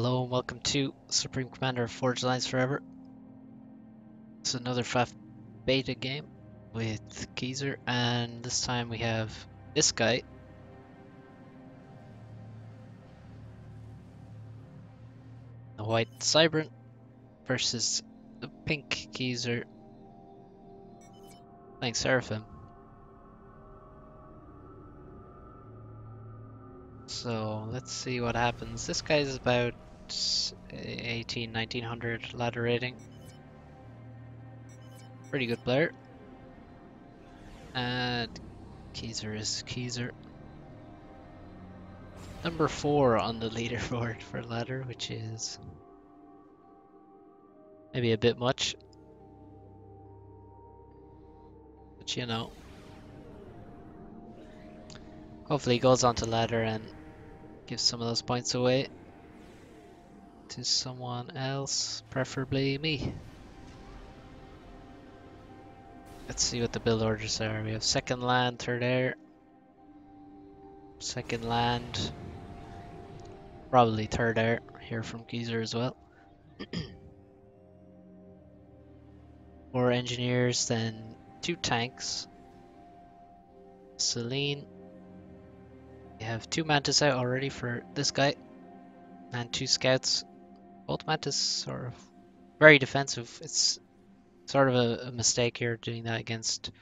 Hello and welcome to Supreme Commander Forged Alliance Forever. It's another FAF beta game with Geezer, and this time we have this guy. The white Cybrant versus the pink Geezer playing Seraphim. So let's see what happens. This guy is about 1900 ladder rating. Pretty good player. And Geezer is Geezer. Number 4 on the leaderboard for ladder, which is maybe a bit much. But you know. Hopefully he goes on to ladder and gives some of those points away to someone else, preferably me. Let's see what the build orders are. We have second land, third air. Second land. Probably third air here from Geezer as well. 4 engineers, then 2 tanks. Celine. We have 2 mantis out already for this guy. And 2 scouts. Both mantis sort of very defensive. It's sort of a mistake here doing that against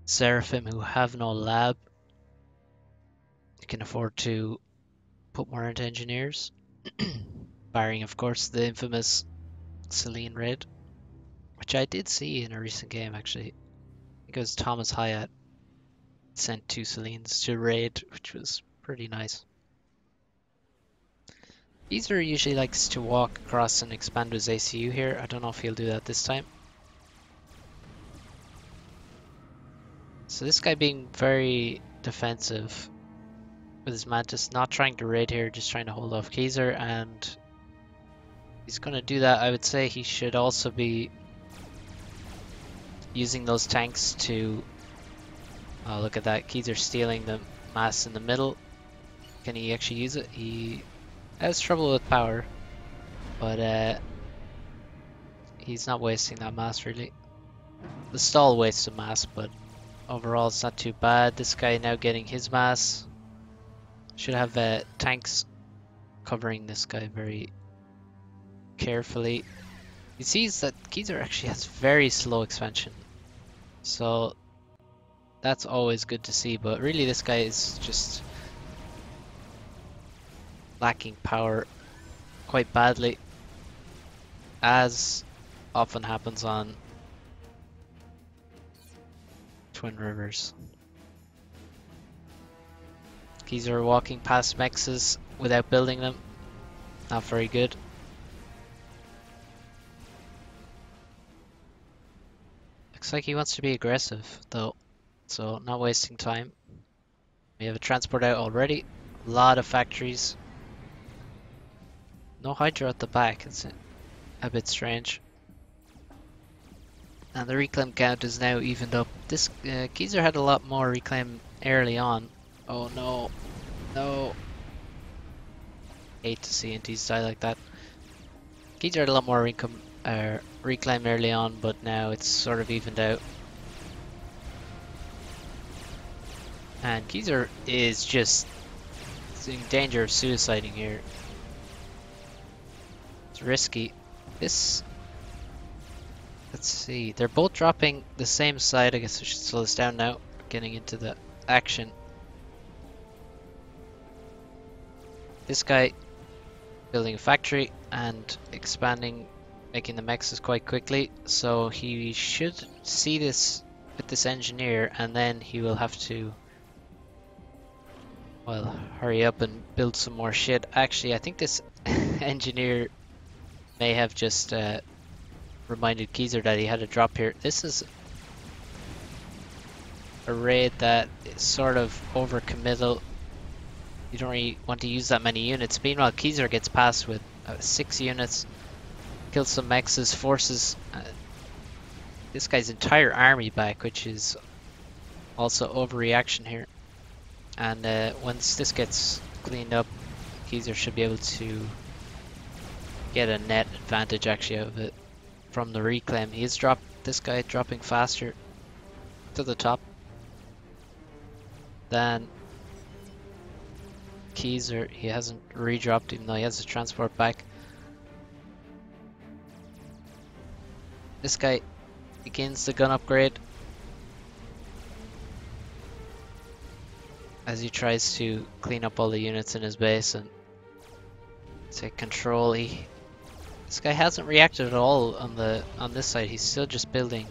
Seraphim who have no lab. You can afford to put more into engineers. Barring of course the infamous Celine raid, which I did see in a recent game actually. I think it was Thomas Hyatt sent 2 Celines to raid, which was pretty nice. Geezer usually likes to walk across and expand his ACU here. I don't know if he'll do that this time. So this guy being very defensive with his mantis, not trying to raid here, just trying to hold off Geezer, and he's going to do that. I would say he should also be using those tanks to... Oh, look at that. Geezer stealing the mass in the middle. Can he actually use it? He has trouble with power, but he's not wasting that mass really. The stall wastes a mass, but overall it's not too bad. This guy now getting his mass. Should have tanks covering this guy very carefully. He sees that Geezer actually has very slow expansion, so that's always good to see, but really this guy is just lacking power quite badly, as often happens on Twin Rivers. Geezer walking past mexes without building them. Not very good. Looks like he wants to be aggressive though, so not wasting time. We have a transport out already. A lot of factories. No Hydra at the back, it's a bit strange. And the reclaim count is now evened up. This Geezer had a lot more reclaim early on. Oh no, no. Hate to see NTs die like that. Geezer had a lot more reclaim early on, but now it's sort of evened out. And Geezer is just in danger of suiciding here. It's risky. Let's see, they're both dropping the same side. I guess I should slow this down now, getting into the action. This guy building a factory and expanding, making the mexes quite quickly, so he should see this with this engineer, and then he will have to, well, hurry up and build some more shit. Actually, I think this engineer may have just reminded Geezer that he had a drop here. This is a raid that is sort of overcommittal. You don't really want to use that many units. Meanwhile, Geezer gets past with 6 units, kills some mexes, forces this guy's entire army back, which is also overreaction here. And once this gets cleaned up, Geezer should be able to get a net advantage actually out of it from the reclaim. He's dropped this guy dropping faster to the top than Geezer. He hasn't redropped even though he has his transport back. This guy begins the gun upgrade as he tries to clean up all the units in his base and take control. This guy hasn't reacted at all on this side. He's still just building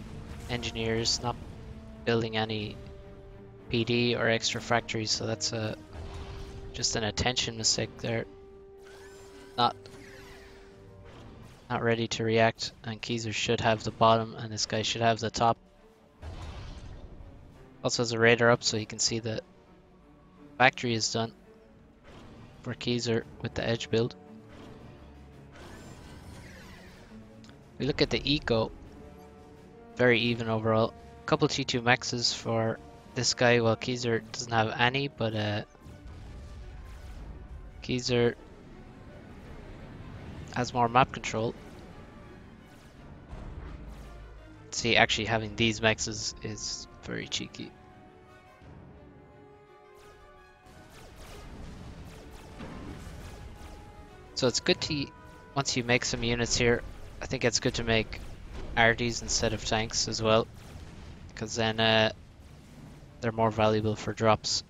engineers, not building any PD or extra factories. So that's just an attention mistake there. Not ready to react, and Geezer should have the bottom and this guy should have the top. Also has a radar up so he can see the factory is done for Geezer with the edge build. We look at the eco, very even overall. A couple T2 maxes for this guy, while Geezer doesn't have any, but Geezer has more map control. See, actually having these maxes is very cheeky. So it's good to, once you make some units here, I think it's good to make arties instead of tanks as well, because then they're more valuable for drops.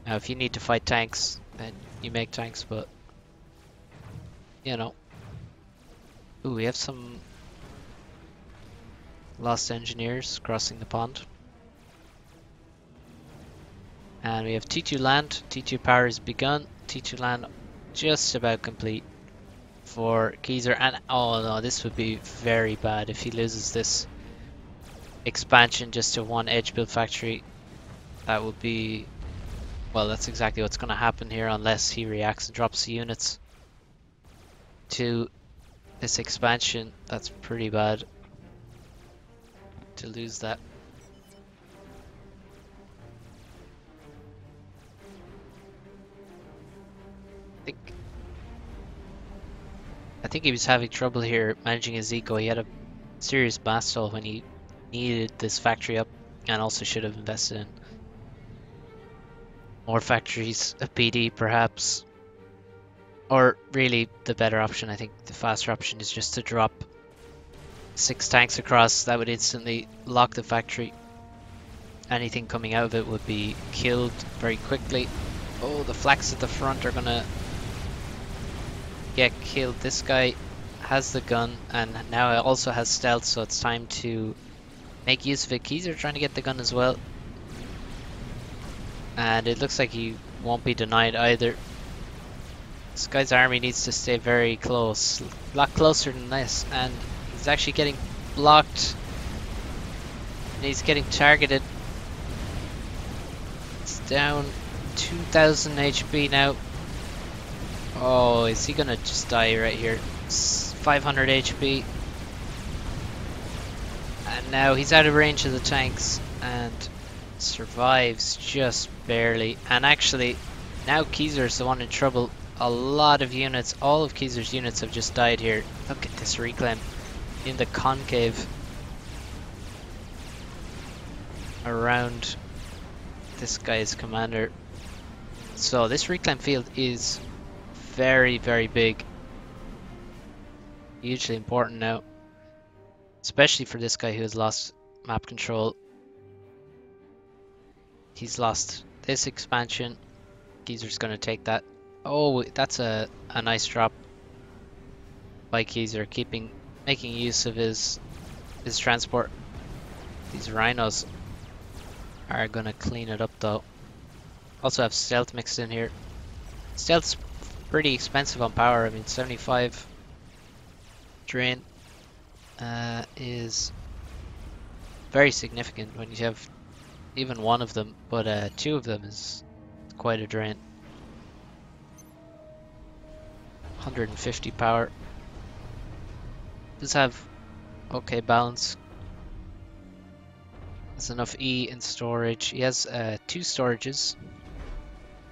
Now if you need to fight tanks, then you make tanks, but you know. Ooh, we have some lost engineers crossing the pond. And we have T2 land, T2 power has begun, T2 land just about complete for Geezer. And oh no, this would be very bad if he loses this expansion just to one edge build factory. That would be, well, that's exactly what's going to happen here unless he reacts and drops the units to this expansion. That's pretty bad to lose that. I think he was having trouble here managing his eco. He had a serious mass stall when he needed this factory up, and also should have invested in more factories, a PD perhaps. Or really the better option, I think the faster option, is just to drop 6 tanks across. That would instantly lock the factory. Anything coming out of it would be killed very quickly. Oh, the flaks at the front are gonna get killed. This guy has the gun and now it also has stealth, so it's time to make use of it. Geezer trying to get the gun as well, and it looks like he won't be denied either. This guy's army needs to stay very close, a lot closer than this, and he's actually getting blocked and he's getting targeted. It's down 2000 HP now. Oh, is he gonna just die right here? 500 HP. And now he's out of range of the tanks and survives just barely. And actually, now Geezer's the one in trouble. A lot of units, all of Geezer's units have just died here. Look at this reclaim in the concave around this guy's commander. So this reclaim field is very, very big. Hugely important now. Especially for this guy who has lost map control. He's lost this expansion. Geezer's going to take that. Oh, that's a nice drop by Geezer, making use of his transport. These rhinos are going to clean it up though. Also have stealth mixed in here. Stealth's pretty expensive on power. I mean, 75 drain is very significant when you have even one of them, but 2 of them is quite a drain. 150 power. Does have okay balance. Has enough E in storage. He has 2 storages,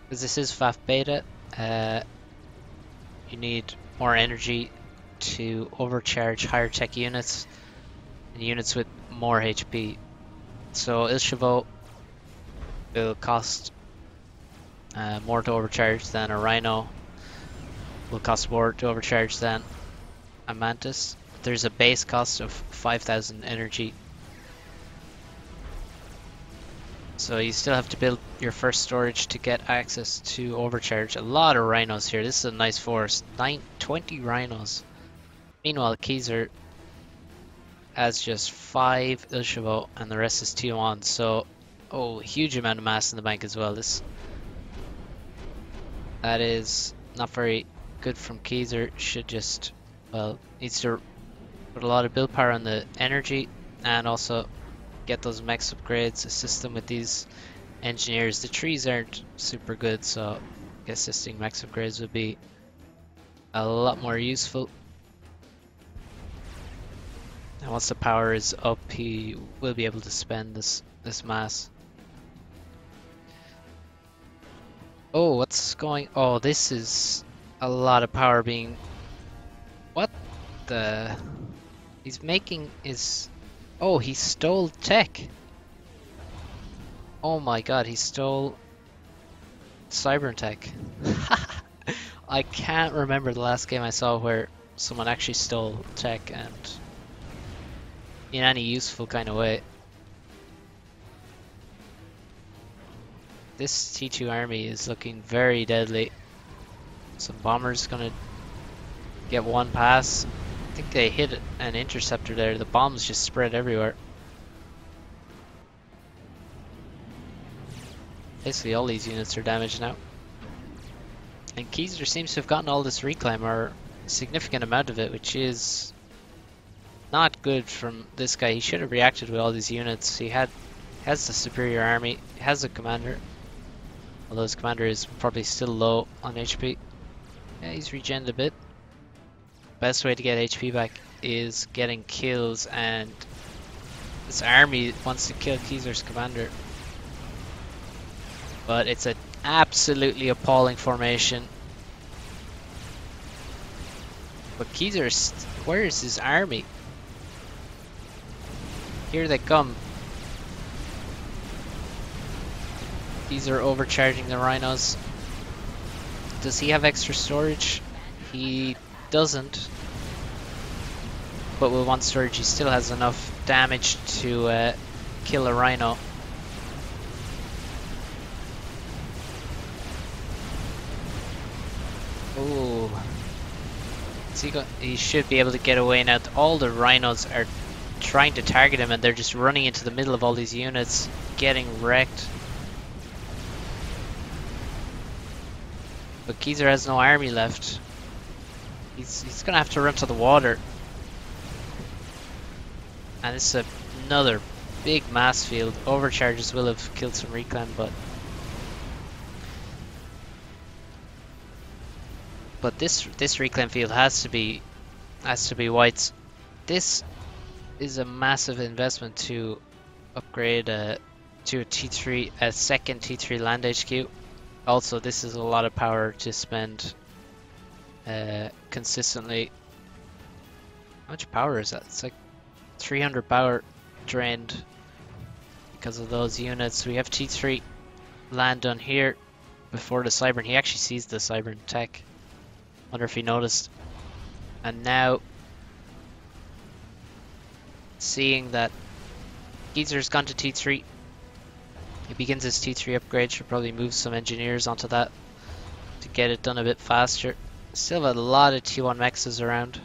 because this is FAF beta. Uh, you need more energy to overcharge higher tech units and units with more HP. So Ilshavo will cost more to overcharge than a Rhino, will cost more to overcharge than a Mantis. There's a base cost of 5,000 energy. So you still have to build your first storage to get access to overcharge. A lot of rhinos here. This is a nice forest. 20 rhinos. Meanwhile, Keyser has just 5 Ilshavo and the rest is T1. So, oh, huge amount of mass in the bank as well. That is not very good from Keyser. Should just, well, needs to put a lot of build power on the energy and also get those mechs upgrades, assist them with these engineers. The trees aren't super good, so assisting mechs upgrades would be a lot more useful. And once the power is up, he will be able to spend this mass. Oh, what's going? Oh, this is a lot of power being. What the? He's making his. Oh, he stole tech. Oh my god, he stole cyber tech. I can't remember the last game I saw where someone actually stole tech and in any useful kind of way. This T2 army is looking very deadly. Some bombers gonna get one pass. I think they hit an interceptor there. The bombs just spread everywhere. Basically all these units are damaged now. And Keyser seems to have gotten all this reclaim, or a significant amount of it, which is not good from this guy. He should have reacted with all these units. He has the superior army, he has a commander. Although his commander is probably still low on HP. Yeah, he's regened a bit. Best way to get HP back is getting kills, and this army wants to kill Keyser's commander. But it's an absolutely appalling formation. But Keyser, where is his army? Here they come. These are overcharging the rhinos. Does he have extra storage? He doesn't. But with one storage, he still has enough damage to kill a rhino. Ooh. He should be able to get away now. All the rhinos are trying to target him and they're just running into the middle of all these units, getting wrecked. But Keyser has no army left. He's gonna have to run to the water. And this is another big mass field. Overcharges will have killed some reclaim, but this reclaim field has to be whites. This is a massive investment to upgrade to a T3, a second T3 land HQ. Also, this is a lot of power to spend consistently. How much power is that? It's like 300 power drained because of those units. We have T3 land done here before the Cybern. He actually sees the Cybern tech. Wonder if he noticed. And now, seeing that Keyser's gone to T3, he begins his T3 upgrade. Should probably move some engineers onto that to get it done a bit faster. Still have a lot of T1 mexes around.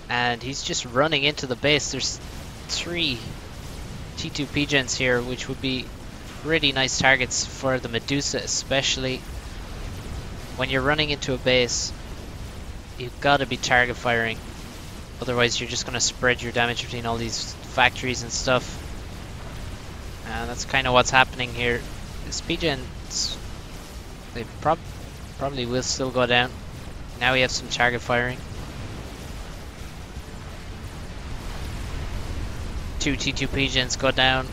And he's just running into the base. There's 3 T2 P-Gens here, which would be pretty nice targets for the Medusa, especially when you're running into a base. You've got to be target firing, otherwise you're just going to spread your damage between all these factories and stuff. And that's kind of what's happening here. This P-Gens, they probably will still go down. Now we have some target firing. 2 T2 P-Gens go down.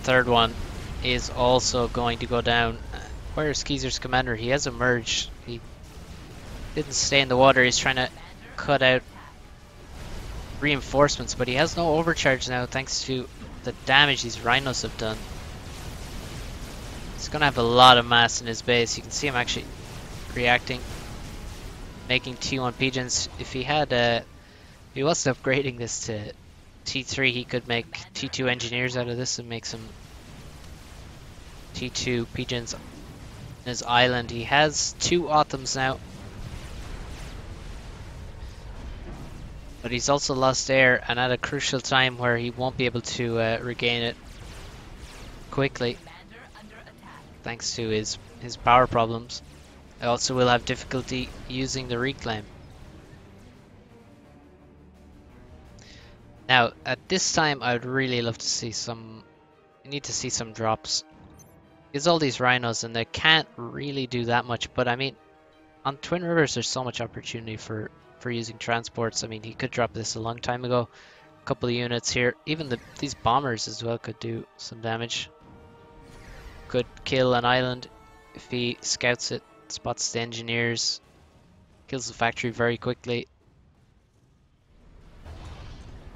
third one is also going to go down. Where's Keezer's commander? He has emerged. He didn't stay in the water. He's trying to cut out reinforcements, but he has no overcharge now thanks to the damage these rhinos have done. He's gonna have a lot of mass in his base. You can see him actually reacting, making T1 pigeons. If he had if he wasn't upgrading this to T3, he could make T2 engineers out of this and make some T2 pigeons in his island. He has 2 Autumns now, but he's also lost air, and at a crucial time where he won't be able to regain it quickly thanks to his power problems. I also will have difficulty using the reclaim. Now, at this time, I would really love to see some... I need to see some drops. There's all these rhinos, and they can't really do that much. But, I mean, on Twin Rivers, there's so much opportunity for using transports. I mean, he could drop this a long time ago. A couple of units here. Even these bombers as well could do some damage. Could kill an island if he scouts it, spots the engineers, kills the factory very quickly.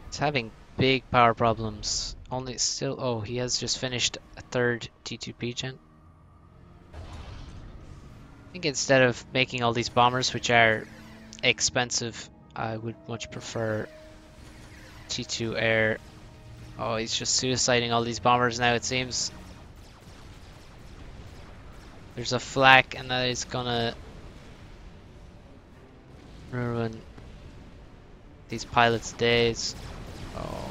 He's having big power problems. Only still... Oh, he has just finished a 3rd T2 P-Gen. I think instead of making all these bombers, which are expensive, I would much prefer T2 air. Oh, he's just suiciding all these bombers now, it seems. There's a flak, and that is gonna ruin these pilots' days. Oh.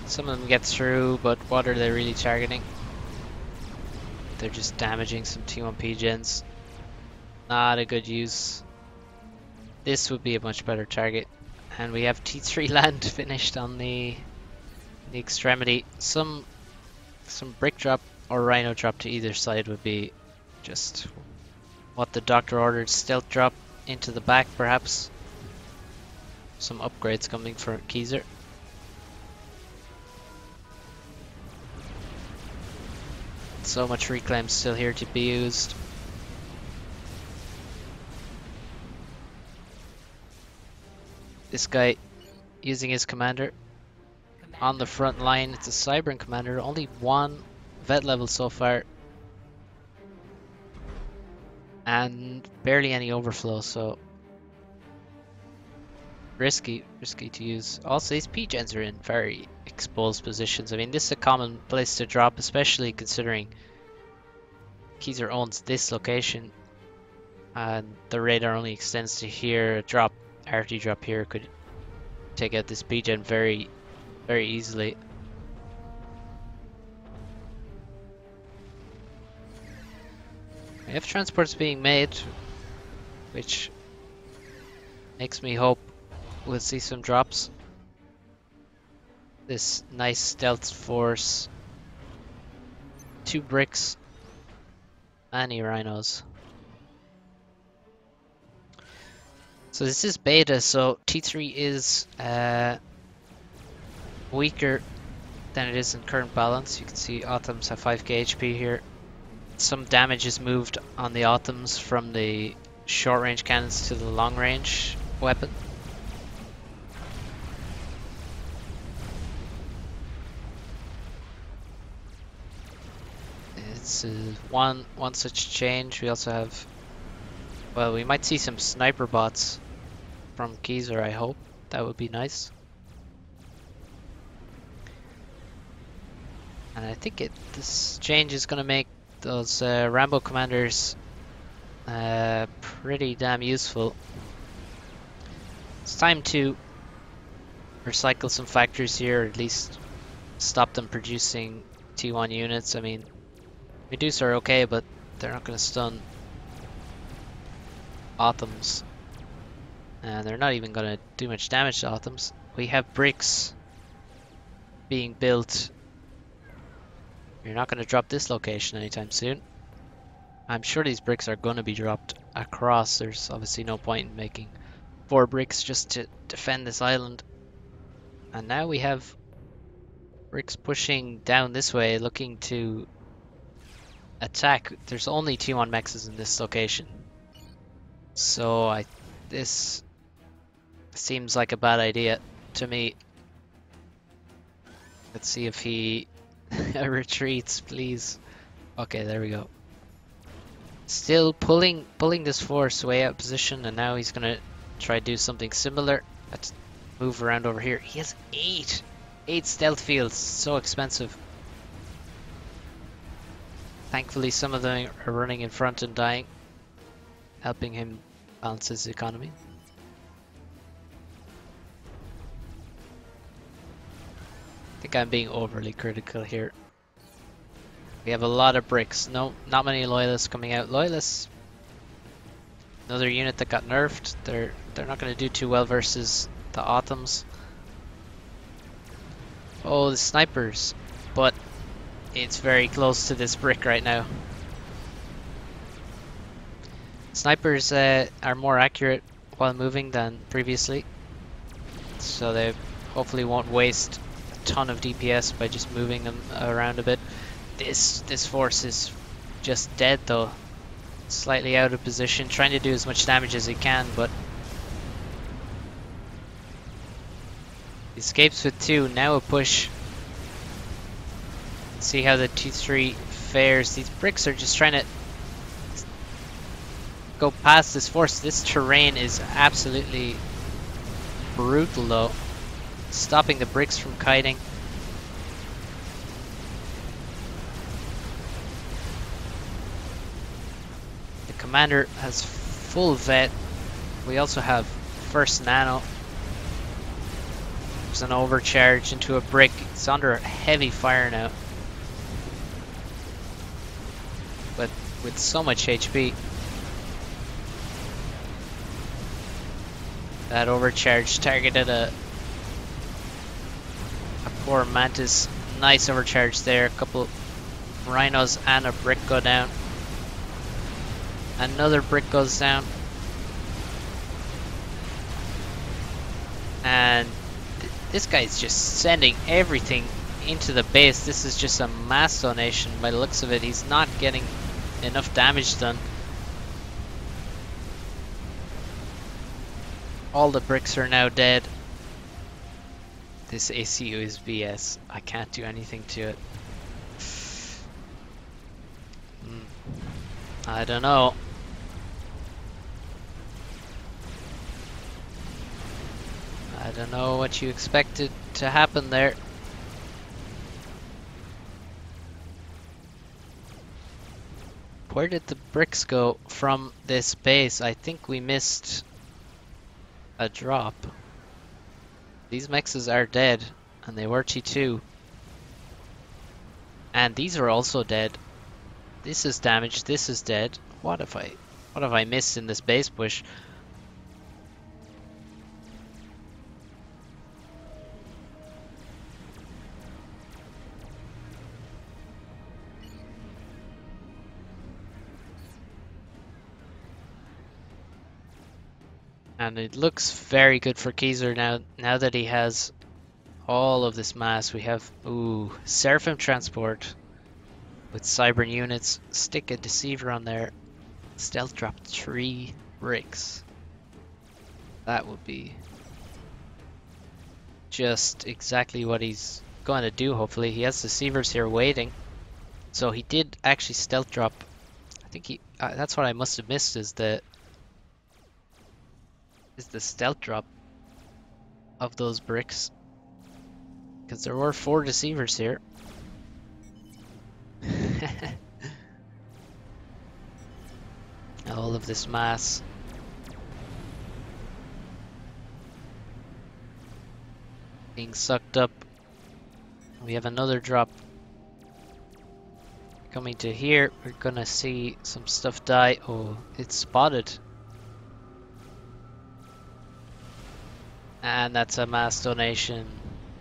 Some of them get through, but what are they really targeting? They're just damaging some T1 P-Gens. Not a good use. This would be a much better target. And we have T3 land finished on the extremity. Some brick drop or rhino drop to either side would be just what the doctor ordered. Stealth drop into the back, perhaps. Some upgrades coming for Keezer. So much reclaim still here to be used. This guy using his commander on the front line. It's a Cybran commander, only 1 vet level so far, and barely any overflow, so risky to use. Also, these P-Gens are in very exposed positions. I mean, this is a common place to drop, especially considering Keezer owns this location and the radar only extends to here. A drop, RT drop here could take out this P-Gen very easily. We have transports being made, which makes me hope we'll see some drops. This nice stealth force, 2 bricks, any rhinos. So this is beta, so T3 is weaker than it is in current balance. You can see Autumns have 5k HP here. Some damage is moved on the Autumns from the short range cannons to the long range weapon. It's one such change. We also have, well, we might see some sniper bots from Keezer, I hope. That would be nice. And I think this change is going to make those Rambo commanders pretty damn useful. It's time to recycle some factories here, or at least stop them producing T1 units. I mean, Medusa are okay, but they're not going to stun Autumns. And they're not even going to do much damage to Autumns. We have bricks being built. You're not going to drop this location anytime soon. I'm sure these bricks are going to be dropped across. There's obviously no point in making 4 bricks just to defend this island. And now we have Bricks pushing down this way, looking to attack. There's only 2 on mexes in this location. So this seems like a bad idea to me. Let's see if he retreats, please. Okay, there we go. Still pulling this force way out of position, and now he's gonna try to do something similar. Let's move around over here. He has 8 stealth fields, so expensive. Thankfully, some of them are running in front and dying, helping him balance his economy. I think I'm being overly critical here. We have a lot of bricks. No, not many loyalists coming out. Loyalists, another unit that got nerfed. They're not going to do too well versus the Autumns. Oh, the snipers, but it's very close to this brick right now. Snipers are more accurate while moving than previously, so they hopefully won't waste a ton of DPS by just moving them around a bit. This force is just dead though, slightly out of position, trying to do as much damage as he can, but he escapes with 2. Now a push. See how the 2-3 fares. These bricks are just trying to go past this force. This terrain is absolutely brutal though, stopping the bricks from kiting. The commander has full vet. We also have first nano. There's an overcharge into a brick. It's under heavy fire now, but with so much HP. That overcharge targeted a poor mantis. Nice overcharge there. A couple rhinos and a brick go down. Another brick goes down. And this guy's just sending everything into the base. This is just a mass donation by the looks of it. He's not getting enough damage done. All the bricks are now dead. This ACU is BS. I can't do anything to it. I don't know. I don't know what you expected to happen there. Where did the bricks go from this base? I think we missed a drop. These mexes are dead, and they were T2. And these are also dead. This is damaged, this is dead. What have I missed in this base push? And it looks very good for Keyser now that he has all of this mass. We have, ooh, Seraphim Transport with Cybern units. Stick a Deceiver on there. Stealth drop 3 bricks. That would be just exactly what he's going to do, hopefully. He has Deceivers here waiting. So he did actually stealth drop. I think he, that's what I must have missed, is the stealth drop of those bricks, because there were 4 Deceivers here. All of this mass. Being sucked up. We have another drop coming to here. We're gonna see some stuff die. Oh, it's spotted. And that's a mass donation.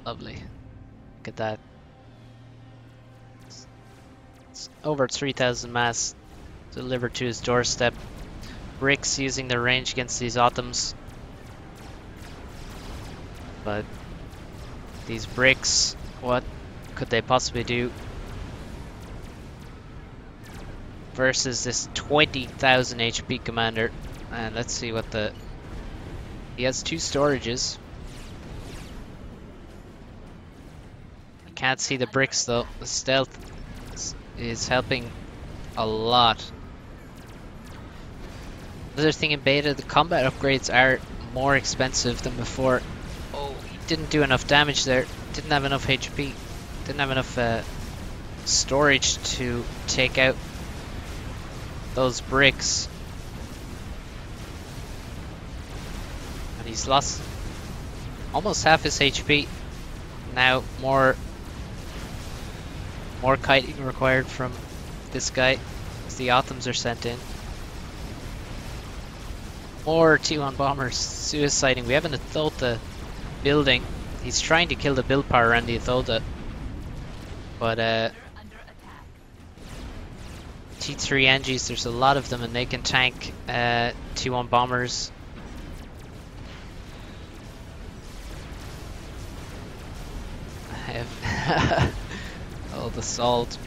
Lovely. Look at that. It's over 3,000 mass delivered to his doorstep. Bricks using their range against these Autumns. But these bricks, what could they possibly do versus this 20,000 HP commander? And let's see what the... He has 2 storages. I can't see the bricks though. The stealth is helping a lot. Another thing in beta, the combat upgrades are more expensive than before. Oh, he didn't do enough damage there. Didn't have enough HP. Didn't have enough storage to take out those bricks. And he's lost almost half his HP. Now more kiting required from this guy as the Othams are sent in. More T1 bombers suiciding. We have an Athota building. He's trying to kill the build power around the Athota. But T3 Engies, there's a lot of them and they can tank T1 bombers. Oh, the salt.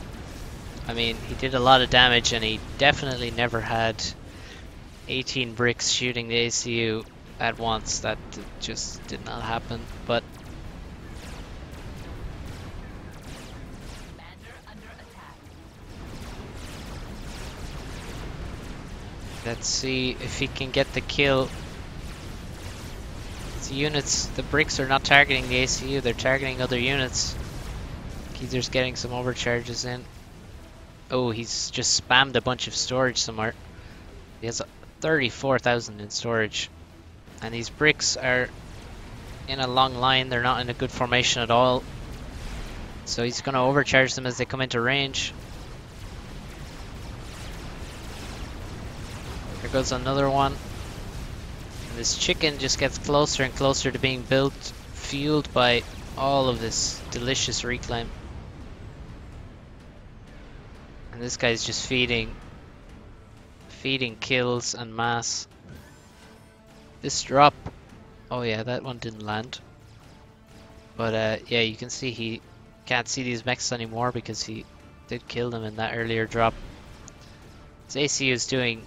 I mean, he did a lot of damage and he definitely never had 18 bricks shooting the ACU at once. That just did not happen. But let's see if he can get the kill. The units, the bricks are not targeting the ACU, they're targeting other units. Keezer's getting some overcharges in. Oh, he's just spammed a bunch of storage somewhere. He has 34,000 in storage. And these bricks are in a long line, they're not in a good formation at all. So he's going to overcharge them as they come into range. There goes another one. And this chicken just gets closer and closer to being built, fueled by all of this delicious reclaim. And this guy's just feeding kills and mass. This drop, oh yeah, that one didn't land. But yeah, you can see he can't see these mechs anymore because he did kill them in that earlier drop. His ACU is doing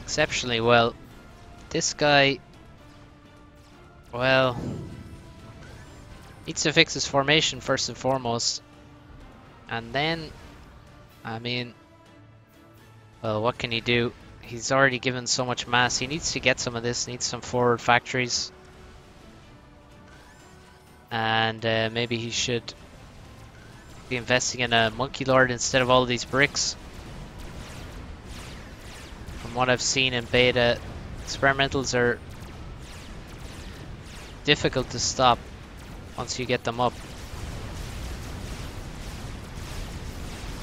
exceptionally well. This guy, well, needs to fix his formation first and foremost. And then, I mean, well, what can he do? He's already given so much mass. He needs to get some of this, needs some forward factories. And maybe he should be investing in a Monkey Lord instead of all of these bricks. From what I've seen in beta, experimentals are difficult to stop once you get them up.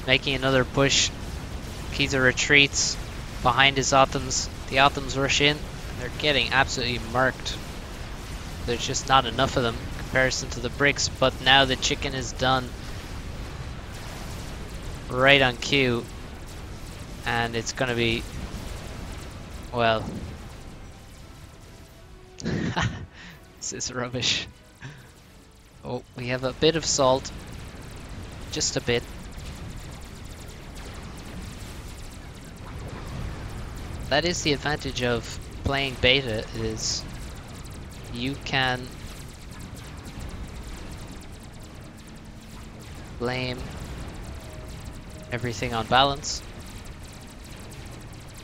Making another push. Keezer retreats behind his Othams. The Othams rush in and they're getting absolutely murked. There's just not enough of them in comparison to the bricks, but now the chicken is done right on cue. And it's gonna be, well, this is rubbish. Oh, we have a bit of salt, just a bit. That is the advantage of playing beta, is you can blame everything on balance.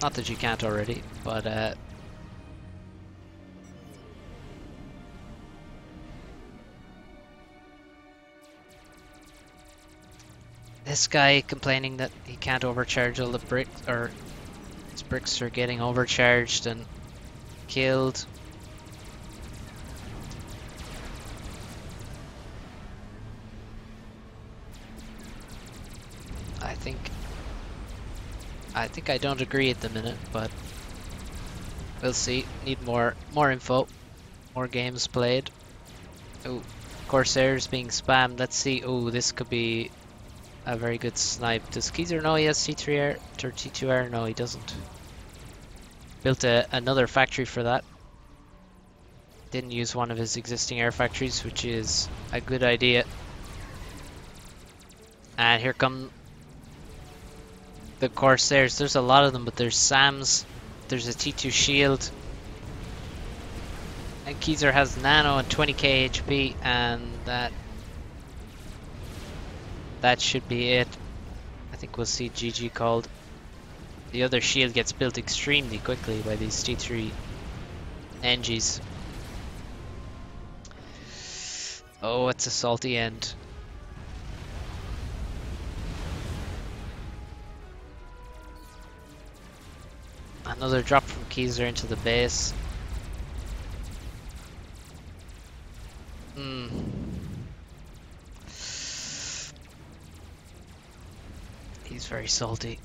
Not that you can't already, but this guy complaining that he can't overcharge all the bricks, or his bricks are getting overcharged and killed. I think I don't agree at the minute, but we'll see. Need more info, more games played. Oh, Corsairs being spammed. Let's see. Oh, this could be a very good snipe. Does Keezer know he has T3R or T2R? No, he doesn't. Built another factory for that. Didn't use one of his existing air factories, which is a good idea. And here come the Corsairs. There's a lot of them, but there's Sam's. There's a T2 shield. And Keyser has nano and 20k HP, and that should be it. I think we'll see GG called. The other shield gets built extremely quickly by these T3 NGs. Oh, it's a salty end. Another drop from Keyser into the base. He's very salty.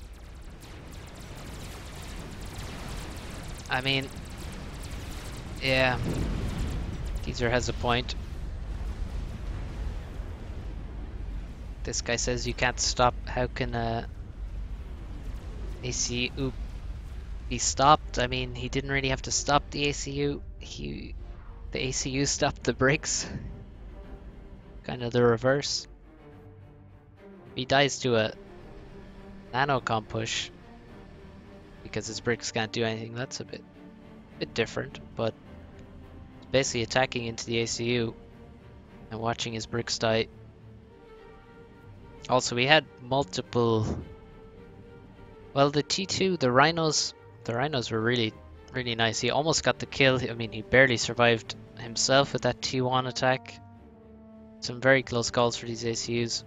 I mean, yeah, Keyser has a point. This guy says you can't stop. How can ACU be stopped? I mean, he didn't really have to stop the ACU. The ACU stopped the bricks. Kind of the reverse. He dies to a nanocom push because his bricks can't do anything. That's a bit different, but basically attacking into the ACU and watching his bricks die. Also, we had multiple. Well, the T2, the rhinos were really nice. He almost got the kill. I mean, he barely survived himself with that T1 attack. Some very close calls for these ACUs.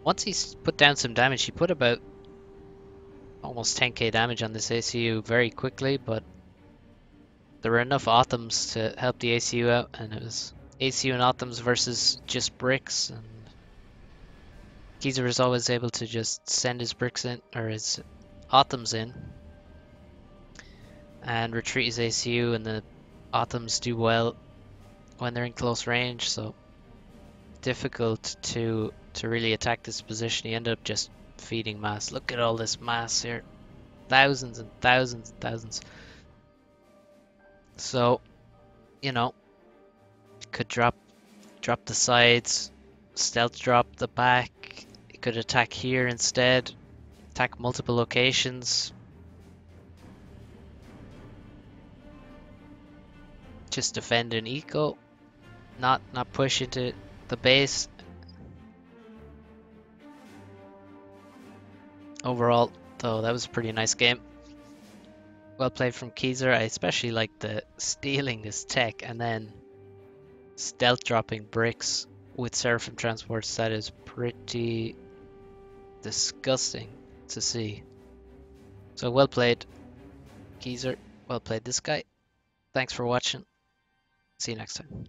Once he's put down some damage, he put about almost 10k damage on this ACU very quickly, but there were enough Othams to help the ACU out, and it was ACU and Othams versus just bricks, and Keyser was always able to just send his bricks in, or his Othams in, and retreat his ACU, and the Othams do well when they're in close range, so difficult to really attack this position. He ended up just feeding mass. Look at all this mass here. Thousands and thousands and thousands. So, you know, could drop the sides, stealth drop the back. He could attack here instead. Attack multiple locations. Just defend an eco. Not push into the base. Overall, though, that was a pretty nice game. Well played from Keyser. I especially like the stealing this tech and then stealth dropping bricks with Seraphim transports. That is pretty disgusting to see. So well played, Keyser. Well played, this guy. Thanks for watching. See you next time.